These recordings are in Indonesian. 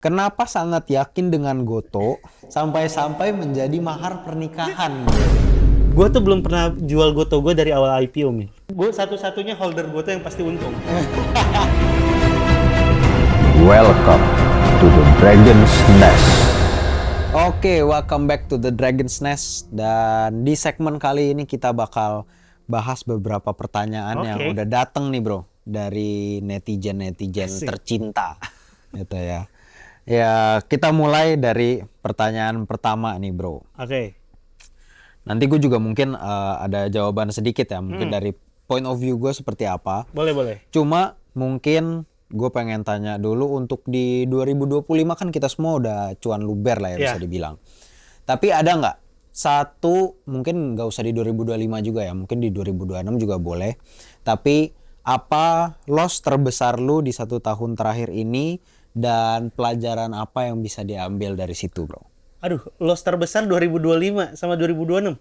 Kenapa sangat yakin dengan Goto sampai-sampai menjadi mahar pernikahan? Gue tuh belum pernah jual Goto gue dari awal IPO, Mi. Gue satu-satunya holder Goto yang pasti untung. Welcome to the Dragon's Nest. Oke, welcome back to the Dragon's Nest. Dan di segmen kali ini kita bakal bahas beberapa pertanyaan yang udah dateng nih bro dari netizen-netizen Asik. tercinta gitu ya. Ya kita mulai dari pertanyaan pertama nih bro. Oke. Nanti gue juga mungkin ada jawaban sedikit ya, mungkin dari point of view gue seperti apa. Boleh. Cuma mungkin gue pengen tanya dulu untuk di 2025 kan kita semua udah cuan luber lah ya bisa dibilang. Tapi ada nggak satu, mungkin nggak usah di 2025 juga ya, mungkin di 2026 juga boleh. Tapi apa loss terbesar lu di 1 tahun terakhir ini dan pelajaran apa yang bisa diambil dari situ bro? Aduh, loss terbesar 2025 sama 2026.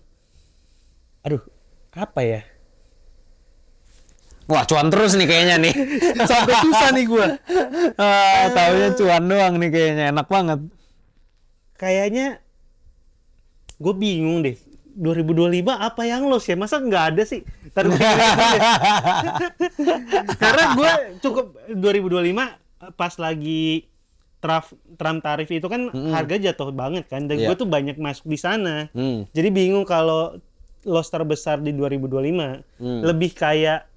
Aduh, apa ya? Wah cuan terus nih kayaknya nih. Sampai susah nih gue. Taunya cuan doang nih kayaknya, enak banget. Kayaknya gue bingung deh. 2025 apa yang loss ya? Masa nggak ada sih? Taruh gue ingat dulu deh. Karena gue cukup 2025 pas lagi Trump tarif itu kan harga jatuh banget kan. Dan gue tuh banyak masuk di sana. Jadi bingung kalau loss terbesar di 2025 lebih kayak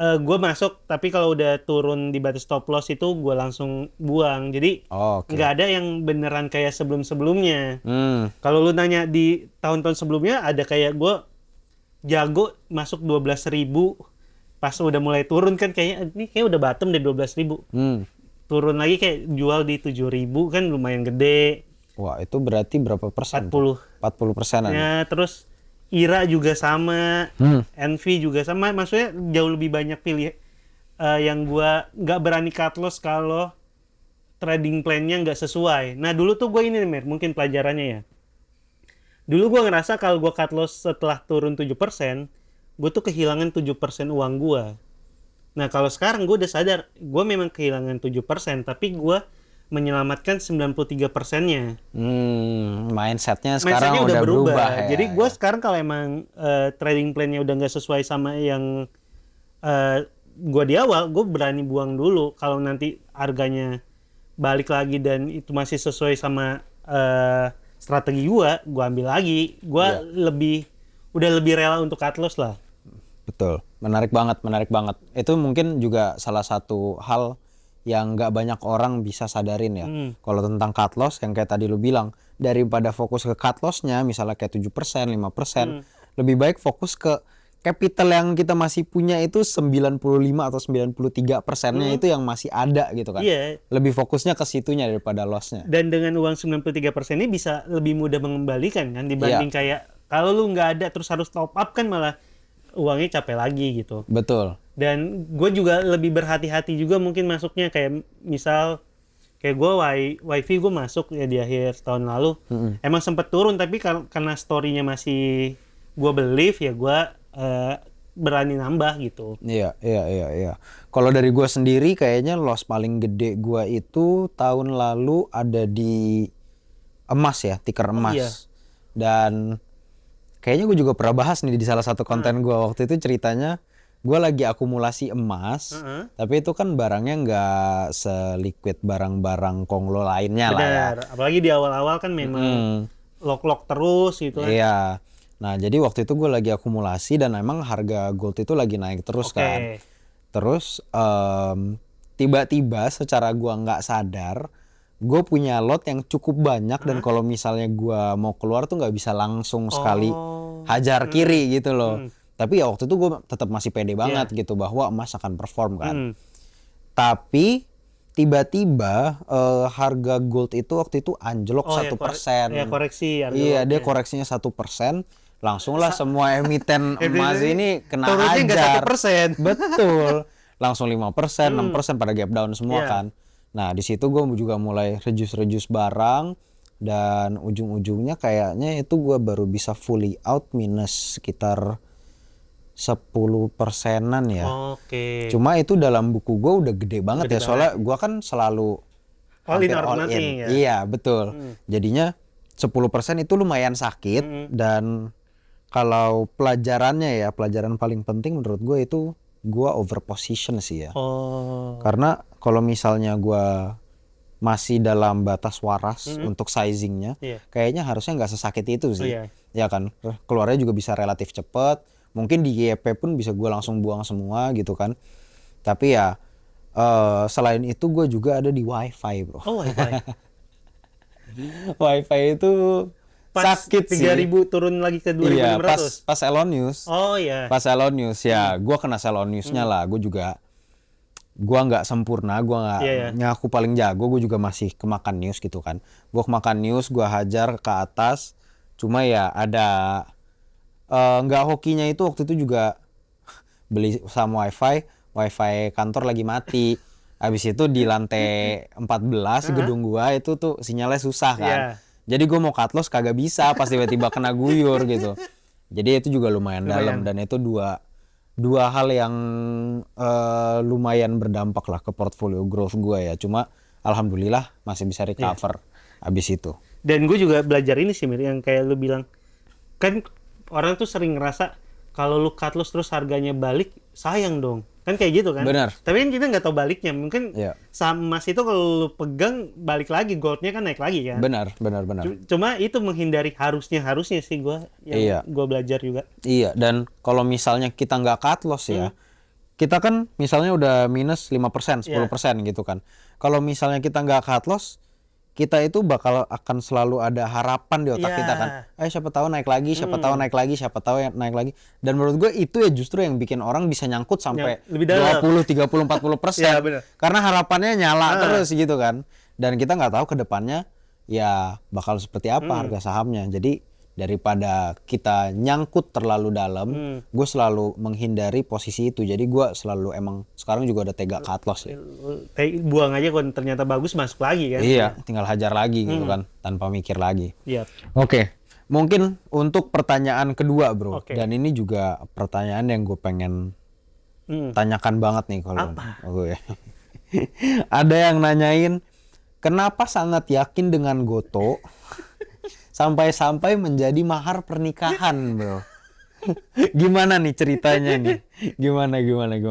gue masuk tapi kalau udah turun di batas stop loss itu gue langsung buang. Jadi nggak ada yang beneran kayak sebelum-sebelumnya. Kalau lu nanya di tahun-tahun sebelumnya ada kayak gue jago masuk 12.000 pas udah mulai turun kan kayaknya ini kayak udah bottom deh 12.000. Turun lagi kayak jual di 7.000 kan lumayan gede. Wah itu berarti berapa persen? 40%. Ya terus IRA juga sama, Envy juga sama, maksudnya jauh lebih banyak pilih yang gua nggak berani cut loss kalau trading plan-nya nggak sesuai. Nah dulu tuh gue ini nih Mer, mungkin pelajarannya ya. Dulu gue ngerasa kalau gue cut loss setelah turun 7%, gue tuh kehilangan 7% uang gue. Nah kalau sekarang gue udah sadar, gue memang kehilangan 7%, tapi gue menyelamatkan 93%-nya. Mindsetnya sekarang udah berubah ya. Jadi gue sekarang kalau emang trading plan-nya udah nggak sesuai sama yang gue di awal, gue berani buang dulu. Kalau nanti harganya balik lagi dan itu masih sesuai sama strategi gue ambil lagi. Gue udah lebih rela untuk cut loss lah. Betul, menarik banget. Itu mungkin juga salah satu hal yang nggak banyak orang bisa sadarin ya. Kalau tentang cut loss yang kayak tadi lu bilang, daripada fokus ke cut loss-nya misalnya kayak 7%, 5%, lebih baik fokus ke capital yang kita masih punya itu 95 atau 93%-nya itu yang masih ada gitu kan. Lebih fokusnya ke situnya daripada loss-nya. Dan dengan uang 93% ini bisa lebih mudah mengembalikan kan dibanding kayak kalau lu nggak ada terus harus top up kan malah uangnya capek lagi gitu. Betul. Dan gue juga lebih berhati-hati juga mungkin masuknya kayak misal kayak gue wifi gue masuk ya di akhir tahun lalu emang sempet turun tapi karena story-nya masih gue believe ya gue berani nambah gitu. Iya. Kalau dari gue sendiri kayaknya loss paling gede gue itu tahun lalu ada di emas ya, tiker emas. Dan kayaknya gue juga pernah bahas nih di salah satu konten gue waktu itu ceritanya gue lagi akumulasi emas, tapi itu kan barangnya nggak seliquid barang-barang konglo lainnya lah ya. Apalagi di awal-awal kan memang lock terus gitu kan. Iya. Nah jadi waktu itu gue lagi akumulasi dan emang harga gold itu lagi naik terus kan. Terus tiba-tiba secara gue nggak sadar, gue punya lot yang cukup banyak dan kalau misalnya gue mau keluar tuh nggak bisa langsung sekali hajar kiri gitu loh. Tapi ya waktu itu gue tetap masih pede banget gitu bahwa emas akan perform kan. Tapi tiba-tiba harga gold itu waktu itu anjlok 1%. Koreksi. Iya dia koreksinya 1%. Langsung lah semua emiten emas ini kena hajar. 1%. Betul. Langsung 5%, 6% pada gap down semua kan. Nah di situ gue juga mulai reduce barang dan ujung-ujungnya kayaknya itu gue baru bisa fully out minus sekitar 10%-an ya. Cuma itu dalam buku gue udah gede banget ya soalnya gue kan selalu All in hampir or all nothing, in. ya? Iya, betul. Jadinya 10% itu lumayan sakit dan kalau pelajarannya ya, pelajaran paling penting menurut gue itu gue over position sih ya. Oh. Karena kalau misalnya gue masih dalam batas waras untuk sizingnya, Iya. kayaknya harusnya nggak sesakit itu sih. Iya. Ya kan, keluarnya juga bisa relatif cepet. Mungkin di YP pun bisa gue langsung buang semua gitu kan. Tapi ya selain itu gue juga ada di WiFi bro. Oh, wifi. WiFi itu Pas sakit sih. 3.000 turun lagi ke 2.500. Iya, pas Elon News. Oh iya. Pas Elon News ya, gue kena Elon News-nya lah. Gue nggak sempurna, gue nggak Iya. ngaku paling jago, gue juga masih kemakan news gitu kan. Gue kemakan news, gue hajar ke atas. Cuma ya ada nggak hokinya itu waktu itu juga beli sama wifi kantor lagi mati. Habis itu di lantai 14 gedung gua itu tuh sinyalnya susah kan. Iya. Jadi gue mau cut loss kagak bisa pas tiba-tiba kena guyur gitu. Jadi itu juga lumayan dalam dan itu dua hal yang lumayan berdampak lah ke portfolio growth gue ya. Cuma alhamdulillah masih bisa recover abis itu. Dan gue juga belajar ini sih Mir, yang kayak lu bilang. Kan orang tuh sering ngerasa kalau lu cut loss terus harganya balik, sayang dong. Kan kayak gitu kan? Benar. Tapi kan kita nggak tahu baliknya. Mungkin Iya. saham emas itu kalau lu pegang balik lagi, goldnya kan naik lagi kan? Benar. Cuma itu menghindari harusnya sih gue yang Iya. gue belajar juga. Iya, dan kalau misalnya kita nggak cut loss ya, kita kan misalnya udah minus 5%, 10% gitu kan. Kalau misalnya kita nggak cut loss, kita itu bakal akan selalu ada harapan di otak kita kan. Siapa tahu naik lagi, siapa tahu naik lagi, siapa tahu naik lagi. Dan menurut gue itu ya justru yang bikin orang bisa nyangkut sampai lebih dalam. 20, 30, 40%. Iya, benar. Karena harapannya nyala terus gitu kan. Dan kita nggak tahu ke depannya ya bakal seperti apa harga sahamnya. Jadi daripada kita nyangkut terlalu dalam, gue selalu menghindari posisi itu. Jadi gue selalu emang sekarang juga udah tega cut loss ya. Buang aja kalau ternyata bagus, masuk lagi kan? Iya, tinggal hajar lagi gitu kan, tanpa mikir lagi. Iya. Oke, mungkin untuk pertanyaan kedua bro, Oke. dan ini juga pertanyaan yang gue pengen tanyakan banget nih kalau gue. Ada yang nanyain, kenapa sangat yakin dengan Goto sampai-sampai menjadi mahar pernikahan bro? Gimana nih ceritanya nih? Gimana?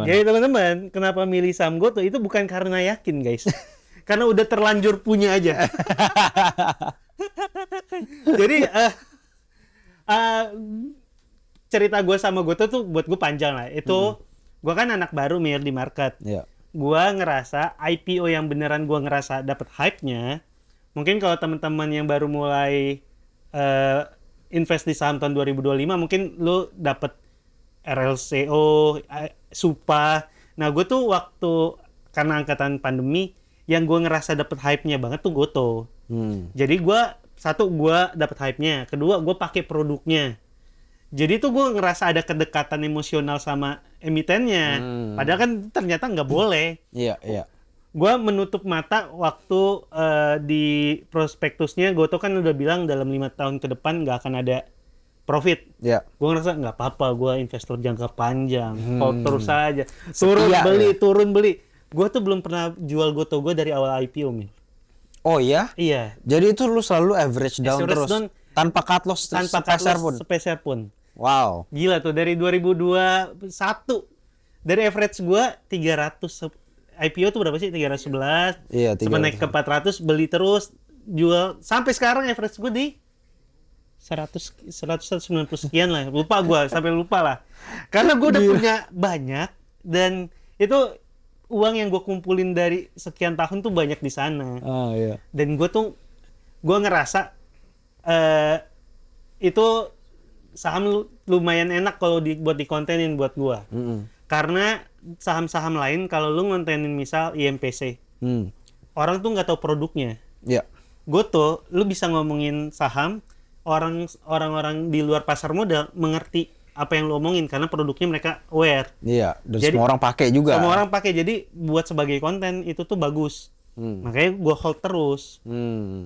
Jadi teman-teman, kenapa milih saham Goto itu bukan karena yakin guys. Karena udah terlanjur punya aja. Jadi cerita gue sama Goto tuh buat gue panjang lah. Itu gue kan anak baru Mir di market. Iya. Gue ngerasa IPO yang beneran gue ngerasa dapet hype-nya. Mungkin kalau teman-teman yang baru mulai invest di saham tahun 2025, mungkin lu dapet RLCO, Supa. Nah gue tuh waktu karena angkatan pandemi, yang gue ngerasa dapet hype-nya banget tuh Goto. Jadi gue dapet hype-nya, kedua gue pakai produknya. Jadi tuh gue ngerasa ada kedekatan emosional sama emitennya. Padahal kan ternyata nggak boleh. Iya. Gue menutup mata waktu di prospektusnya Goto kan udah bilang dalam 5 tahun ke depan nggak akan ada profit. Iya. Gue ngerasa nggak apa-apa, gue investor jangka panjang, hold terus saja. Setia, Turun beli. Gue tuh belum pernah jual Goto gue dari awal IPO, Min. Oh iya? Iya. Jadi itu lu selalu average down Average terus? down, tanpa cut loss sepeser pun. Wow. Gila tuh, dari 2021. Dari average gue 300. IPO tuh berapa sih? 311. Iya, 300. Sampai naik ke 400, beli terus, jual. Sampai sekarang average gue di 190 sekian lah. Lupa gue, sampai lupa lah. Karena gue udah punya banyak, dan itu uang yang gue kumpulin dari sekian tahun tuh banyak di sana. Oh iya. Dan gue ngerasa itu saham lumayan enak kalau buat dikontenin buat gue. Karena saham-saham lain kalau lu ngontenin misal IMPC, orang tuh nggak tahu produknya. Iya. Goto, lu bisa ngomongin saham, orang-orang di luar pasar modal mengerti apa yang lu omongin karena produknya mereka aware. Iya, dan Jadi, semua orang pakai juga. Semua orang pakai, jadi buat sebagai konten itu tuh bagus. Makanya gue hold terus.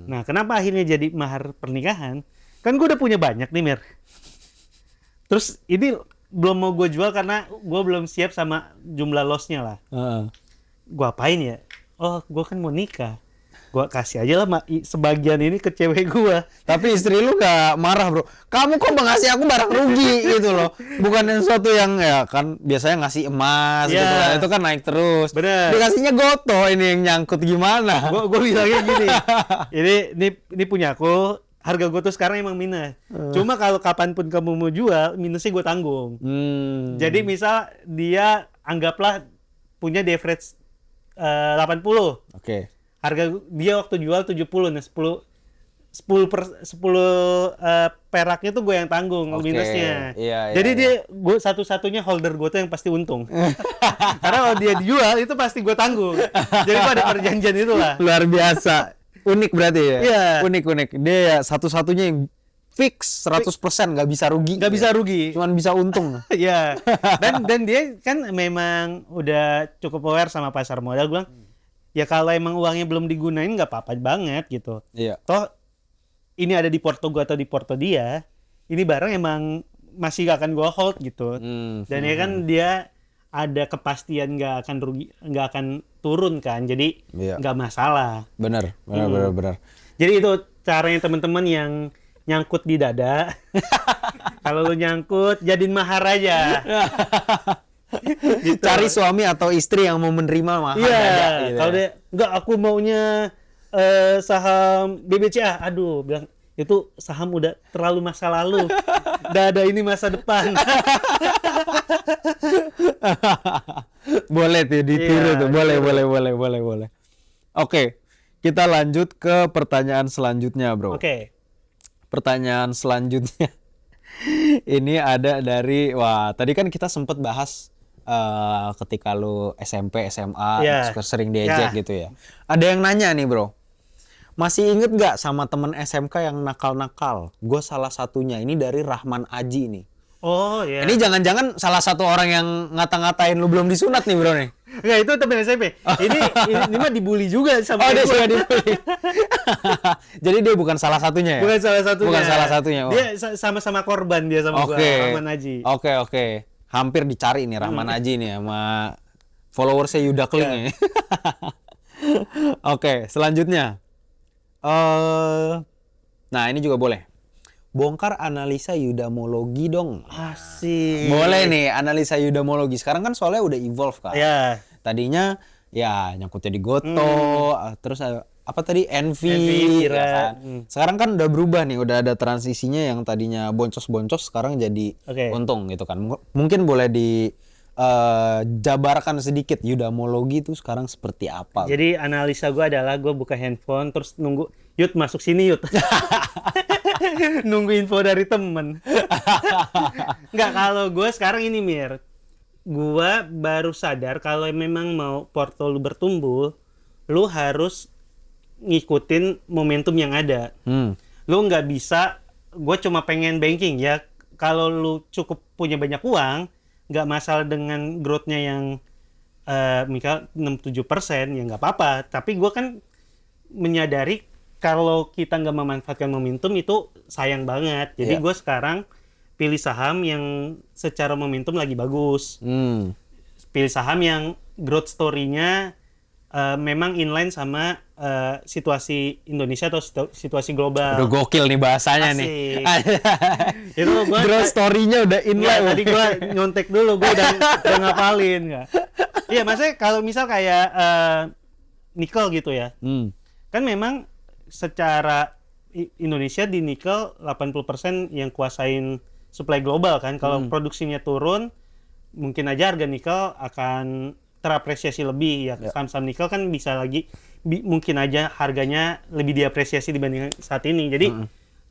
Nah, kenapa akhirnya jadi mahar pernikahan? Kan gue udah punya banyak nih, Mir. Terus ini belum mau gue jual karena gue belum siap sama jumlah loss-nya lah. Gue apain ya? Oh, gue kan mau nikah. Gua kasih aja lah sebagian ini ke cewek gua. Tapi istri lu gak marah bro? Kamu kok ngasih aku barang rugi gitu loh. Bukan sesuatu yang ya kan biasanya ngasih emas gitu kan. Itu kan naik terus. Bener. Dikasihnya goto, ini yang nyangkut gimana? Gua bilangnya gini. Ini punya aku. Harga gue tuh sekarang emang minus. Cuma kalau kapanpun kamu mau jual, minusnya gue tanggung. Jadi misal dia anggaplah punya average 80. Oke. Harga dia waktu jual 70, nah 10 peraknya tuh gue yang tanggung minusnya. Jadi dia gue satu-satunya holder gue tuh yang pasti untung. Karena kalau dia dijual itu pasti gue tanggung. Jadi gue ada perjanjian itulah. Luar biasa. Unik berarti ya? Iya. Unik. Dia ya satu-satunya yang fix 100% nggak bisa rugi. Nggak bisa rugi. Cuman bisa untung. Iya. Dan dia kan memang udah cukup aware sama pasar modal. Gue bilang, ya kalau emang uangnya belum digunain nggak apa-apa banget gitu. Iya. Toh ini ada di porto gue atau di porto dia, ini barang emang masih gak akan gue hold gitu. Dan ya kan dia ada kepastian nggak akan rugi, nggak akan turun kan, jadi nggak masalah. Bener. Jadi itu caranya teman-teman yang nyangkut di dada. Kalau lu nyangkut, jadiin mahar aja. Gitu. Cari suami atau istri yang mau menerima mahar dada. Gitu. Kalau dia nggak, aku maunya saham BBCA, aduh, bilang itu saham udah terlalu masa lalu. Dada ini masa depan. Boleh tuh ditiru tuh. Boleh. Oke, kita lanjut ke pertanyaan selanjutnya, bro. Oke. Pertanyaan selanjutnya ini ada dari, tadi kan kita sempet bahas ketika lu SMP, SMA sering diejek gitu ya. Ada yang nanya nih, bro. Masih inget nggak sama temen SMK yang nakal-nakal? Gue salah satunya. Ini dari Rahman Aji nih. Oh iya. Ini jangan-jangan salah satu orang yang ngata-ngatain lu belum disunat nih, bro nih. Enggak, itu temen SMP. Ini mah dibully juga sama dia gue. juga dibully. Jadi dia bukan salah satunya ya? Bukan salah satunya. Oh. Dia sama-sama korban dia sama gue, Rahman Aji. Oke. Hampir dicari nih Rahman Aji nih sama followersnya Yuda Kling ya. Oke, selanjutnya. Nah ini juga boleh. Bongkar analisa eudamologi dong. Asik. Boleh nih analisa eudamologi. Sekarang kan soalnya udah evolve kan. Iya. Tadinya ya nyangkutnya di Goto, terus apa tadi Envy ya kan. Sekarang kan udah berubah nih, udah ada transisinya yang tadinya boncos-boncos sekarang jadi untung gitu kan. Mungkin boleh jabarkan sedikit eudamologi itu sekarang seperti apa? Jadi analisa gue adalah gue buka handphone terus nunggu Yud masuk sini Yud. Nunggu info dari temen. Nggak, kalau gue sekarang ini Mir, gue baru sadar kalau memang mau porto lu bertumbuh, lu harus ngikutin momentum yang ada. Lu nggak bisa, gue cuma pengen banking ya. Kalau lu cukup punya banyak uang, nggak masalah dengan growth-nya yang misal 6-7%, ya nggak apa-apa. Tapi gue kan menyadari kalau kita nggak memanfaatkan momentum itu sayang banget. Jadi gue sekarang pilih saham yang secara momentum lagi bagus. Pilih saham yang growth story-nya memang inline sama situasi Indonesia atau situasi global. Udah gokil nih bahasanya. Asik. Nih. Itu gua growth story-nya udah inline. Tadi gue nyontek dulu, gue udah ngapalin. Iya, maksudnya kalau misal kayak nikel gitu ya. Kan memang secara Indonesia di nikel 80% yang kuasain supply global kan. Kalau produksinya turun, mungkin aja harga nikel akan terapresiasi lebih ya. Saham-saham nikel kan bisa lagi mungkin aja harganya lebih diapresiasi dibanding saat ini. Jadi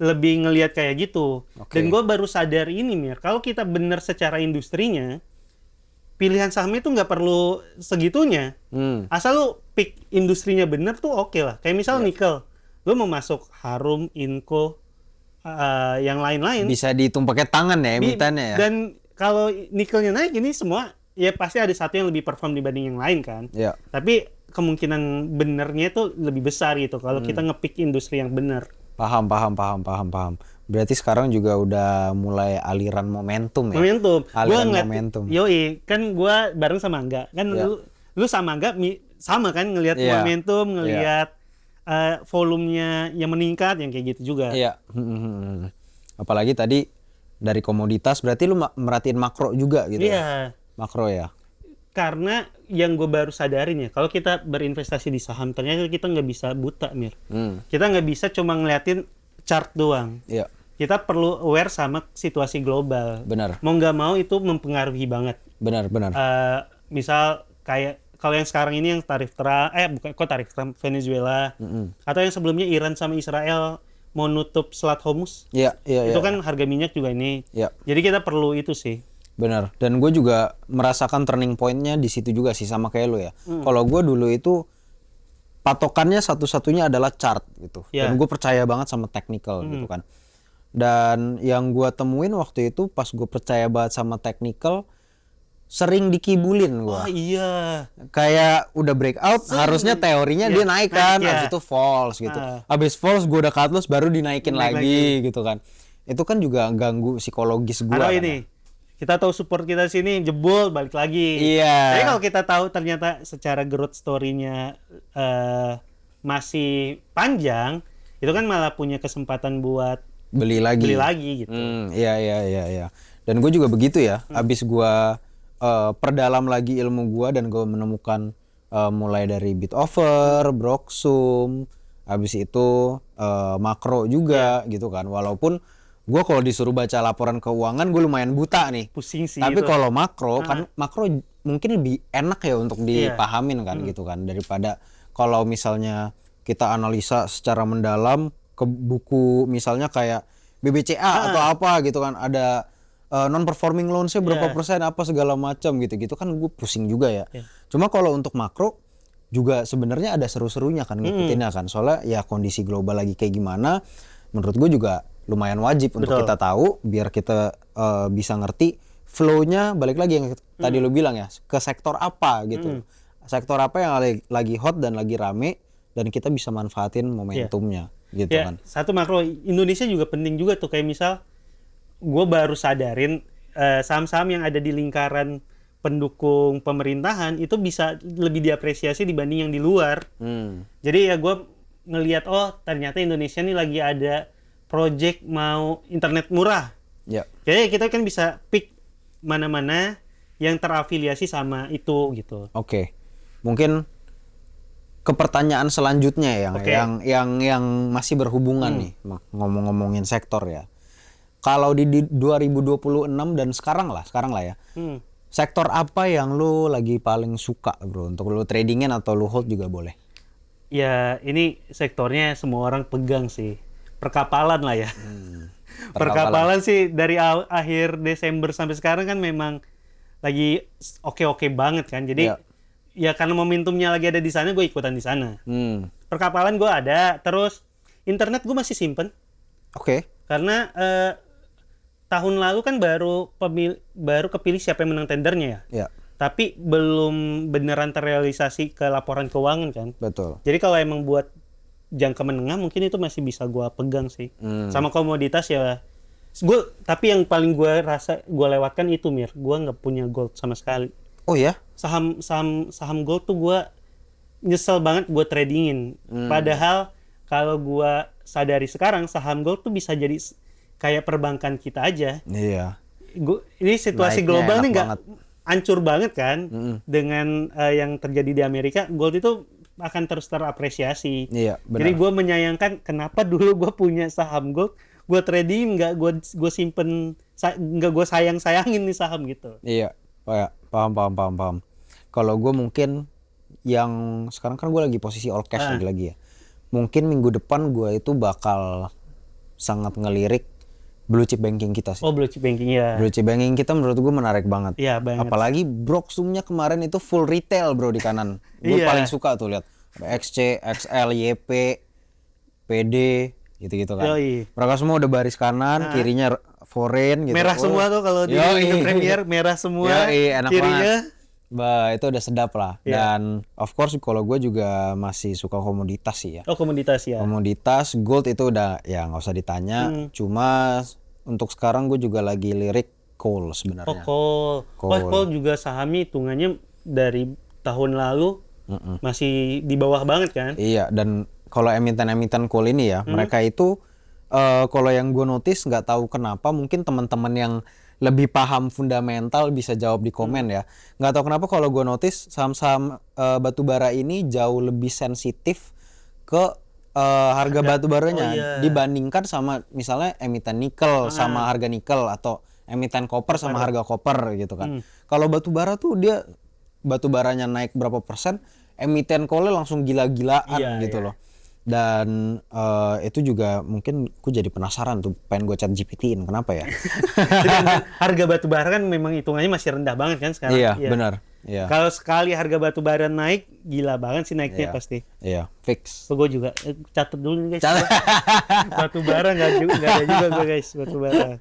lebih ngelihat kayak gitu. Dan gue baru sadar ini Mir, kalau kita bener secara industrinya, pilihan sahamnya tuh nggak perlu segitunya. Asal lu pick industrinya bener tuh oke lah. Kayak misal nikel, lu mau masuk Harum, Inco, yang lain-lain. Bisa dihitung pakai tangan ya emitennya ya. Dan kalau nikelnya naik ini semua, ya pasti ada satu yang lebih perform dibanding yang lain kan. Tapi kemungkinan benernya itu lebih besar gitu kalau kita ngepick industri yang bener. Paham. Berarti sekarang juga udah mulai aliran momentum ya. Aliran momentum. Yoi, kan gua bareng sama Angga. Kan lu sama Angga sama kan ngelihat momentum, ngelihat volumenya yang meningkat yang kayak gitu juga. Iya. Apalagi tadi dari komoditas berarti lu merhatiin makro juga gitu ya? Iya. Makro ya? Karena yang gue baru sadarin ya, kalau kita berinvestasi di saham, ternyata kita nggak bisa buta, Mir. Kita nggak bisa cuma ngeliatin chart doang. Iya. Kita perlu aware sama situasi global. Benar. Mau nggak mau itu mempengaruhi banget. Benar. Misal kayak kalau yang sekarang ini yang tarif Trump Venezuela, atau yang sebelumnya Iran sama Israel mau nutup Selat Hormuz. Iya. Itu kan harga minyak juga ini. Iya. Jadi kita perlu itu sih. Benar. Dan gue juga merasakan turning point-nya di situ juga sih, sama kayak lu ya. Kalau gue dulu itu patokannya satu-satunya adalah chart gitu. Dan gue percaya banget sama technical gitu kan. Dan yang gue temuin waktu itu pas gue percaya banget sama technical, sering dikibulin gue. Oh iya. Kayak udah breakout, harusnya teorinya dia naik kan, habis itu false gitu. Habis false gue udah cut loss baru dinaikin lagi gitu kan. Itu kan juga ganggu psikologis gue. Atau kan, ini, kita tahu support kita sini jebol balik lagi. Iya. Jadi kalau kita tahu ternyata secara growth story-nya masih panjang, itu kan malah punya kesempatan buat beli lagi gitu. Iya. Dan gue juga begitu ya. Habis gue perdalam lagi ilmu gue dan gue menemukan mulai dari bid offer, Broxum, habis itu makro juga gitu kan. Walaupun gue kalau disuruh baca laporan keuangan gue lumayan buta nih. Pusing sih. Tapi itu. kalau makro kan makro mungkin lebih enak ya untuk dipahamin kan gitu kan, daripada kalau misalnya kita analisa secara mendalam ke buku misalnya kayak BBCA atau apa gitu kan, ada non performing loans-nya berapa persen apa segala macam gitu kan gue pusing juga ya. Cuma kalau untuk makro juga sebenarnya ada seru-serunya kan ngikutinnya kan, soalnya ya kondisi global lagi kayak gimana menurut gue juga lumayan wajib untuk kita tahu biar kita bisa ngerti flow-nya, balik lagi yang tadi lu bilang ya, ke sektor apa gitu. Sektor apa yang lagi hot dan lagi rame dan kita bisa manfaatin momentumnya gitu kan. Satu makro Indonesia juga penting juga tuh, kayak misal gue baru sadarin saham-saham yang ada di lingkaran pendukung pemerintahan itu bisa lebih diapresiasi dibanding yang di luar. Jadi ya gue ngelihat ternyata Indonesia nih lagi ada project mau internet murah. Jadi kita kan bisa pick mana-mana yang terafiliasi sama itu gitu. Oke. Mungkin ke pertanyaan selanjutnya yang masih berhubungan nih ngomongin sektor ya. Kalau di 2026 dan sekarang lah ya. Sektor apa yang lu lagi paling suka bro untuk lu tradingin atau lu hold juga boleh? Ya ini sektornya semua orang pegang sih. Perkapalan lah ya. Perkapalan sih dari akhir Desember sampai sekarang kan memang lagi oke banget kan. Jadi ya karena momentumnya lagi ada di sana, gue ikutan di sana. Perkapalan gue ada, terus internet gue masih simpen. Oke. Karena tahun lalu kan baru kepilih siapa yang menang tendernya ya. Tapi belum beneran terrealisasi ke laporan keuangan kan. Betul. Jadi kalau emang buat jangka menengah mungkin itu masih bisa gue pegang sih. Sama komoditas ya. Tapi yang paling gue rasa gue lewatkan itu Mir. Gue nggak punya gold sama sekali. Oh ya? Saham gold tuh gue nyesel banget gue tradingin. Padahal kalau gue sadari sekarang saham gold tuh bisa jadi kayak perbankan kita aja. Iya. Ini situasi Naiknya global nih nggak banget. hancur banget kan dengan yang terjadi di Amerika. Gold itu akan terus terapresiasi. Iya, benar. Jadi gue menyayangkan kenapa dulu gue punya saham gold, gue trading nggak gue simpen, nggak gue sayangin nih saham gitu. Iya, paham. Kalau gue mungkin yang sekarang kan gue lagi posisi all cash lagi ya. Mungkin minggu depan gue itu bakal sangat ngelirik blue chip banking kita sih. Oh, blue chip banking ya. Blue chip banking kita menurut gue menarik banget. Iya, banget. Apalagi Broxumnya kemarin itu full retail bro di kanan. Gue paling suka tuh lihat. XC, XL, YP, PD, gitu-gitu kan. Yoi. Mereka semua udah baris kanan, kirinya foreign gitu. Merah semua tuh kalau di Premier merah semua. Enak kirinya. Banget. Itu udah sedap lah. Dan of course kalau gue juga masih suka komoditas sih ya. Oh, komoditas ya. Komoditas, gold itu udah ya nggak usah ditanya. Cuma untuk sekarang gue juga lagi lirik coal sebenarnya. Coal juga sahamnya hitungannya dari tahun lalu masih di bawah banget kan? Iya, dan kalau emiten cool ini ya, mereka itu kalau yang gue notice nggak tahu kenapa, mungkin teman-teman yang lebih paham fundamental bisa jawab di komen ya. Nggak tahu kenapa kalau gue notice saham-saham batu bara ini jauh lebih sensitif ke harga batu baranya dibandingkan sama misalnya emiten nikel sama harga nikel atau emiten koper sama harga koper gitu kan. Kalau batu bara tuh dia batu baranya naik berapa persen, emiten coal langsung gila-gilaan gitu loh. Dan itu juga mungkin gue jadi penasaran tuh, pengen gue chat GPT-in kenapa ya. Harga batu bara kan memang hitungannya masih rendah banget kan sekarang. Iya, benar. Iya. Kalau sekali harga batu bara naik, gila banget sih naiknya pasti. Iya, fix. Gue juga catat dulu nih guys. Batu bara nggak ada juga gue guys, batu bara.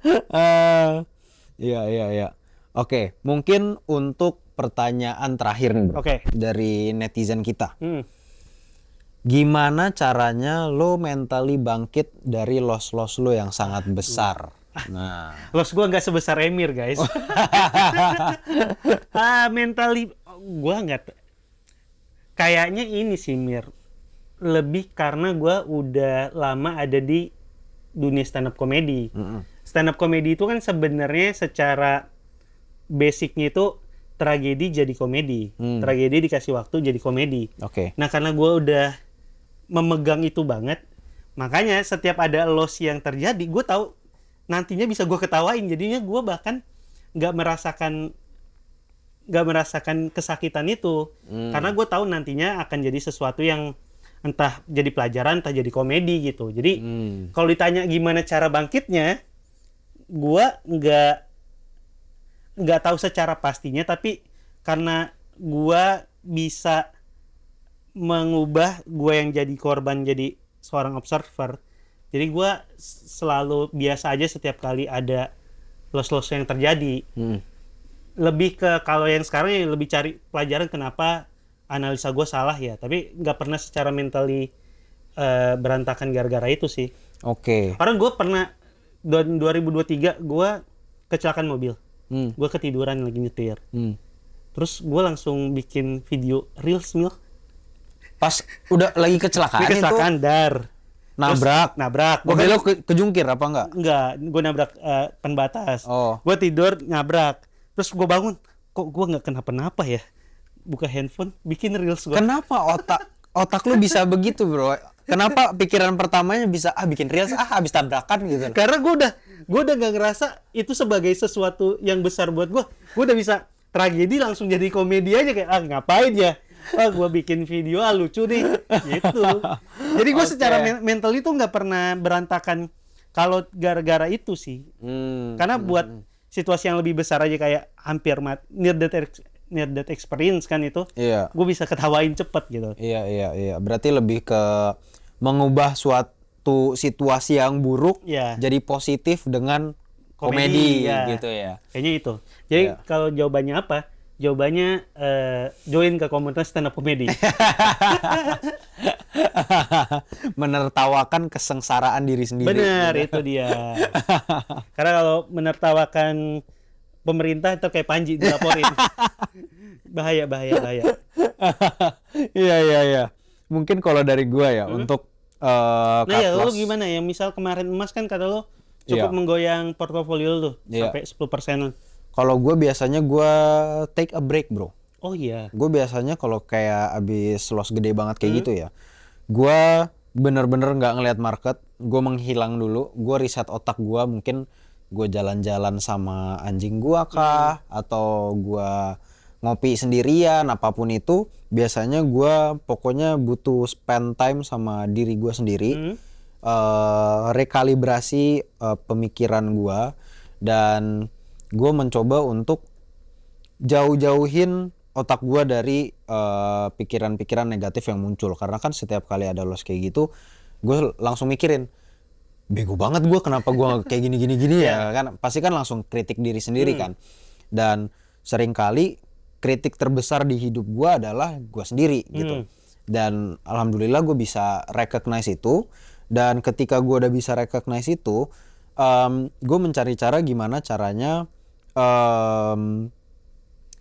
Iya. Oke, mungkin untuk pertanyaan terakhir nih bro, dari netizen kita. Gimana caranya lo mentally bangkit dari loss lo yang sangat besar? Nah, loss gue nggak sebesar Emir guys. Mentally gue nggak. Kayaknya ini sih Mir, lebih karena gue udah lama ada di dunia stand up comedy. Stand up comedy itu kan sebenarnya secara basicnya itu tragedi jadi komedi. Tragedi dikasih waktu jadi komedi. Nah karena gue udah memegang itu banget, makanya setiap ada loss yang terjadi gue tahu nantinya bisa gue ketawain, jadinya gue bahkan nggak merasakan kesakitan itu karena gue tahu nantinya akan jadi sesuatu yang entah jadi pelajaran entah jadi komedi gitu. Jadi kalau ditanya gimana cara bangkitnya, gue nggak tahu secara pastinya, tapi karena gue bisa mengubah gue yang jadi korban jadi seorang observer, jadi gue selalu biasa aja setiap kali ada loss yang terjadi. Lebih ke kalau yang sekarang ya lebih cari pelajaran kenapa analisa gue salah ya, tapi nggak pernah secara mentally berantakan gara-gara itu sih. Karena gue pernah 2023 gue kecelakaan mobil. Gue ketiduran lagi nyetir. Terus gue langsung bikin video reels Mil. Pas udah lagi kecelakaan itu? Kecelakaan dar. Nabrak. Mobil lo kejungkir apa enggak? Enggak, gue nabrak pembatas. Gue tidur nabrak. Terus gue bangun, kok gue nggak kenapa-napa ya? Buka handphone, bikin reels gue. Kenapa otak lu bisa begitu bro? Kenapa pikiran pertamanya bisa bikin reels habis tabrakan gitu? Karena gue udah nggak ngerasa itu sebagai sesuatu yang besar buat gue. Gue udah bisa tragedi langsung jadi komedi aja kayak ngapain ya? Gue bikin video lucu nih gitu. Jadi gue secara mental itu nggak pernah berantakan kalau gara-gara itu sih. Karena buat situasi yang lebih besar aja kayak hampir near death experience kan itu. Gue bisa ketawain cepet gitu. Iya. Berarti lebih ke mengubah suatu situasi yang buruk jadi positif dengan komedi gitu ya. Kayaknya itu. Jadi kalau jawabannya apa? Jawabannya join ke komunitas stand up comedy. Menertawakan kesengsaraan diri sendiri. Benar, itu dia. Karena kalau menertawakan pemerintah itu kayak Panji dilaporin. bahaya. Iya. Mungkin kalau dari gua ya untuk nah ya lo gimana ya? Misal kemarin emas kan kata lo cukup menggoyang portofolio lo sampai 10%. Kalau gue biasanya gue take a break bro. Oh iya. Gue biasanya kalau kayak abis loss gede banget kayak gitu ya, gue bener-bener nggak ngelihat market, gue menghilang dulu, gue riset otak gue, mungkin gue jalan-jalan sama anjing gue kah, atau gue ngopi sendirian, apapun itu. Biasanya gue pokoknya butuh spend time sama diri gue sendiri, rekalibrasi pemikiran gue, dan gue mencoba untuk jauh-jauhin otak gue dari pikiran-pikiran negatif yang muncul. Karena kan setiap kali ada loss kayak gitu, gue langsung mikirin, bego banget gue, kenapa gue kayak gini ya kan. Pasti kan langsung kritik diri sendiri kan. Dan seringkali kritik terbesar di hidup gue adalah gue sendiri gitu. Dan alhamdulillah gue bisa recognize itu. Dan ketika gue udah bisa recognize itu, gue mencari cara gimana caranya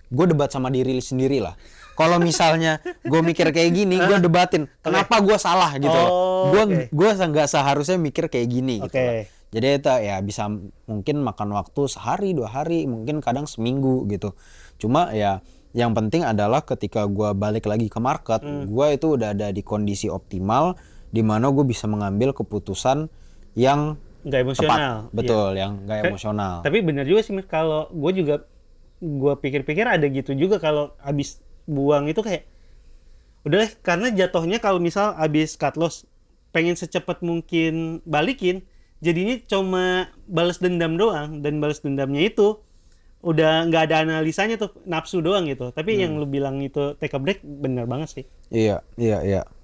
gue debat sama diri sendiri lah. Kalau misalnya gue mikir kayak gini, gue debatin kenapa gue salah gitu loh. Gue nggak seharusnya mikir kayak gini gitu loh. Jadi itu ya bisa mungkin makan waktu sehari 2 hari, mungkin kadang seminggu gitu. Cuma ya yang penting adalah ketika gue balik lagi ke market, gue itu udah ada di kondisi optimal di mana gue bisa mengambil keputusan yang nggak emosional. tepat. Betul, yang nggak emosional. Tapi benar juga sih, kalau gue pikir-pikir ada gitu juga, kalau abis buang itu kayak udah, karena jatuhnya kalau misal abis cut loss pengen secepat mungkin balikin, jadinya cuma balas dendam doang, dan balas dendamnya itu udah nggak ada analisanya tuh, nafsu doang gitu. Tapi yang lu bilang itu take a break bener banget sih. Iya.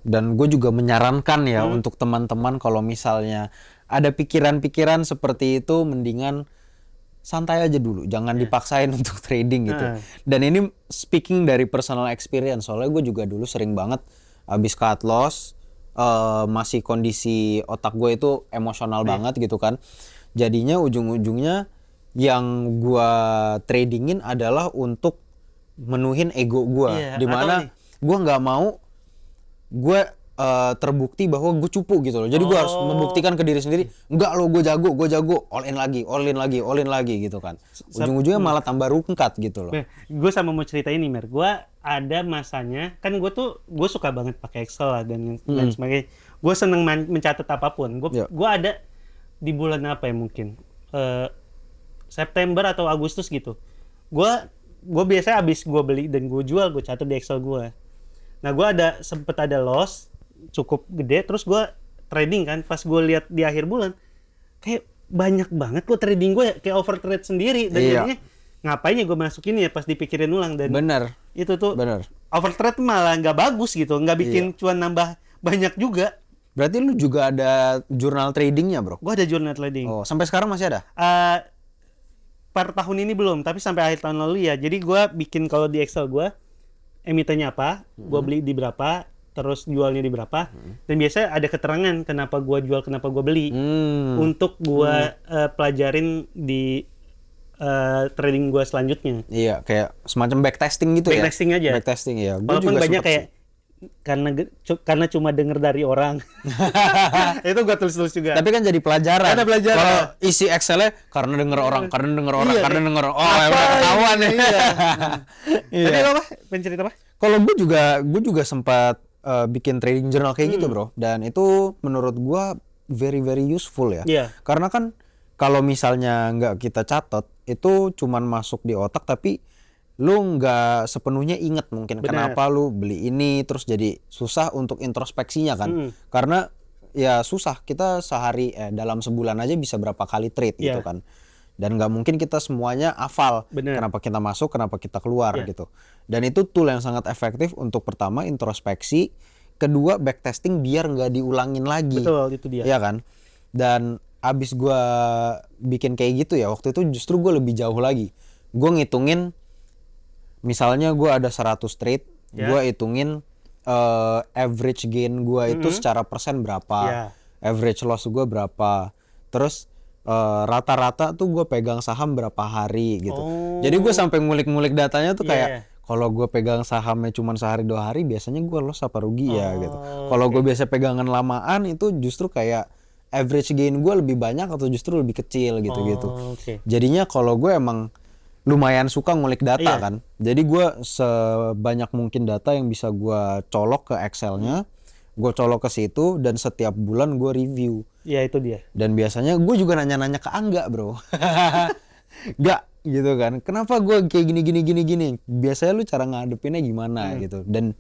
Dan gue juga menyarankan ya untuk teman-teman kalau misalnya ada pikiran-pikiran seperti itu, mendingan santai aja dulu, jangan dipaksain untuk trading gitu. Dan ini speaking dari personal experience, soalnya gue juga dulu sering banget habis cut loss, masih kondisi otak gue itu emosional banget gitu kan. Jadinya ujung-ujungnya yang gue tradingin adalah untuk menuhin ego gue, dimana gue nggak mau gue terbukti bahwa gue cupu gitu loh. Jadi gue harus membuktikan ke diri sendiri, enggak lo, gue jago, all in lagi gitu kan. Ujung-ujungnya malah tambah rungkat gitu loh. Gue sama mau cerita ini, Mer. Gue ada masanya, kan gue suka banget pakai Excel lah dan sebagainya. Gue seneng mencatat apapun. Gue ada di bulan apa ya, mungkin September atau Agustus gitu. Gue biasanya abis gue beli dan gue jual, gue catat di Excel gue. Nah, gue sempet ada loss cukup gede, terus gue trading kan. Pas gue lihat di akhir bulan, kayak banyak banget gue trading gue kayak overtrade sendiri, dan jadinya ngapain ya gue masukin ya, pas dipikirin ulang. Dan itu tuh overtrade malah nggak bagus gitu, nggak bikin cuan nambah banyak juga. Berarti lu juga ada jurnal tradingnya, bro? Gue ada jurnal trading. Oh, sampai sekarang masih ada? Per tahun ini belum, tapi sampai akhir tahun lalu ya. Jadi gue bikin, kalau di Excel gue emitennya apa, gue beli di berapa, terus jualnya di berapa, dan biasanya ada keterangan kenapa gue jual, kenapa gue beli, untuk gue pelajarin di trading gue selanjutnya. Iya, kayak semacam backtesting gitu ya. Backtesting aja. Backtesting ya. Walaupun banyak kayak karena cuma denger dari orang. Itu gue tulis juga. Tapi kan jadi pelajaran. Ada pelajaran. Kalau isi Excel-nya karena denger orang. Oh, ya udah ketahuan ya. Tadi apa? Pencerita apa? Kalau gue juga sempat bikin trading journal kayak gitu, bro. Dan itu menurut gue very very useful ya. Karena kan kalau misalnya nggak kita catat, itu cuman masuk di otak, tapi lu nggak sepenuhnya inget mungkin kenapa lu beli ini, terus jadi susah untuk introspeksinya kan. Karena ya susah, kita dalam sebulan aja bisa berapa kali trade gitu kan. Dan nggak mungkin kita semuanya hafal kenapa kita masuk, kenapa kita keluar gitu. Dan itu tool yang sangat efektif untuk pertama introspeksi, kedua backtesting biar nggak diulangin lagi. Betul, itu dia. Iya kan. Dan abis gue bikin kayak gitu ya, waktu itu justru gue lebih jauh lagi. Gue ngitungin, misalnya gue ada 100 trade, gue hitungin average gain gue itu secara persen berapa, average loss gue berapa, terus rata-rata tuh gue pegang saham berapa hari gitu. Jadi gue sampai ngulik-ngulik datanya tuh kayak kalau gue pegang sahamnya cuma sehari 2 hari, biasanya gue loss apa rugi ya gitu. Kalau gue biasa pegangan lamaan, itu justru kayak average gain gue lebih banyak atau justru lebih kecil gitu-gitu. Jadinya kalau gue emang lumayan suka ngulik data kan. Jadi gue sebanyak mungkin data yang bisa gue colok ke Excel-nya, gue colok ke situ, dan setiap bulan gue review. Iya, itu dia. Dan biasanya gue juga nanya-nanya ke Angga, bro. Gak gitu kan. Kenapa gue kayak gini. Biasanya lu cara ngadepinnya gimana gitu. Dan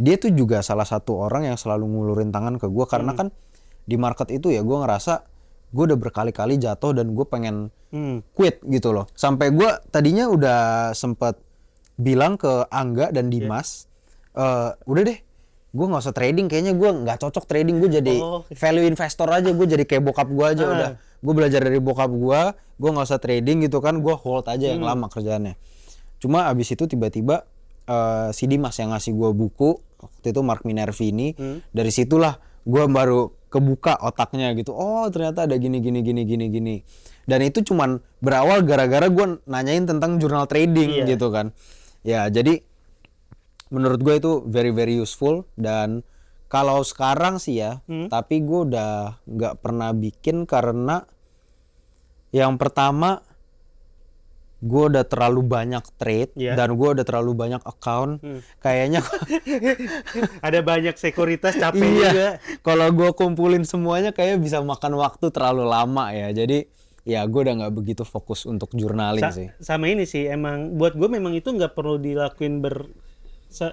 dia tuh juga salah satu orang yang selalu ngulurin tangan ke gue. Karena kan di market itu ya gue ngerasa gue udah berkali-kali jatuh dan gue pengen quit gitu loh. Sampai gue tadinya udah sempet bilang ke Angga dan Dimas, udah deh, gue nggak usah trading, kayaknya gue nggak cocok trading, gue jadi value investor aja, gue jadi kayak bokap gue aja. Udah, gue belajar dari bokap gue nggak usah trading gitu kan, gue hold aja yang lama kerjaannya. Cuma abis itu tiba-tiba si Dimas yang ngasih gue buku waktu itu, Mark Minervini. Dari situlah gue baru kebuka otaknya gitu. Oh, ternyata ada gini. Dan itu cuman berawal gara-gara gue nanyain tentang jurnal trading gitu kan. Ya, jadi menurut gue itu very very useful. Dan kalau sekarang sih ya, tapi gue udah nggak pernah bikin karena yang pertama gue udah terlalu banyak trade dan gue udah terlalu banyak account. Kayaknya Ada banyak sekuritas capek iya, juga. kalau gue kumpulin semuanya kayak bisa makan waktu terlalu lama ya. Jadi ya gue udah nggak begitu fokus untuk journaling sih. Sama ini sih emang buat gue memang itu nggak perlu dilakuin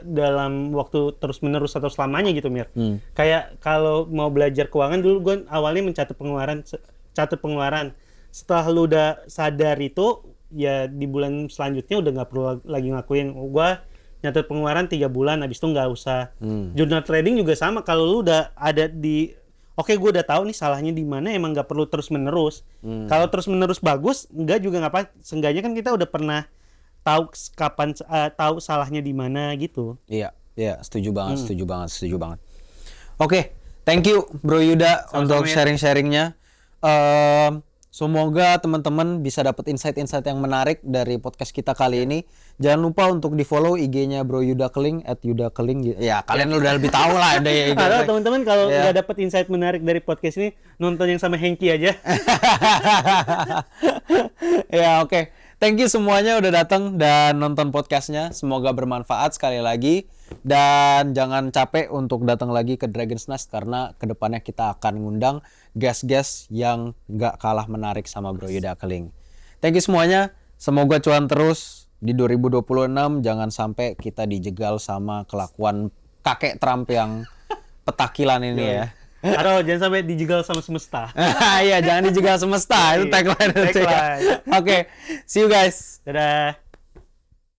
dalam waktu terus menerus atau selamanya gitu Mir. Kayak kalau mau belajar keuangan dulu gue awalnya mencatat pengeluaran. Setelah lu udah sadar itu ya di bulan selanjutnya udah nggak perlu lagi ngakuin. Gue nyatet pengeluaran 3 bulan, habis itu nggak usah. Journal trading juga sama. Kalau lu udah ada di oke, gue udah tahu nih salahnya di mana, emang nggak perlu terus menerus. Kalau terus menerus bagus, enggak juga nggak apa. Seenggaknya kan kita udah pernah tahu kapan tahu salahnya di mana gitu. Iya, iya, setuju banget. Oke, thank you Bro Yuda untuk sharing-sharingnya. Semoga teman-teman bisa dapat insight-insight yang menarik dari podcast kita kali ini. Jangan lupa untuk di-follow IG-nya Bro Yuda Keling @yudakeling. Ya, kalian udah lebih tahu lah ada ya. Kalau teman-teman kalau nggak dapat insight menarik dari podcast ini, nonton yang sama Hengki aja. Ya, oke. Thank you semuanya udah datang dan nonton podcastnya. Semoga bermanfaat sekali lagi. Dan jangan capek untuk datang lagi ke Dragon's Nest karena kedepannya kita akan ngundang guest-guest yang nggak kalah menarik sama Bro Yuda Keling. Thank you semuanya. Semoga cuan terus di 2026. Jangan sampai kita dijegal sama kelakuan kakek Trump yang petakilan ini ya. Atau jangan sampai dijegal sama semesta. Iya, jangan dijegal semesta. Itu tagline. Tagline. Oke, see you guys. Dadah.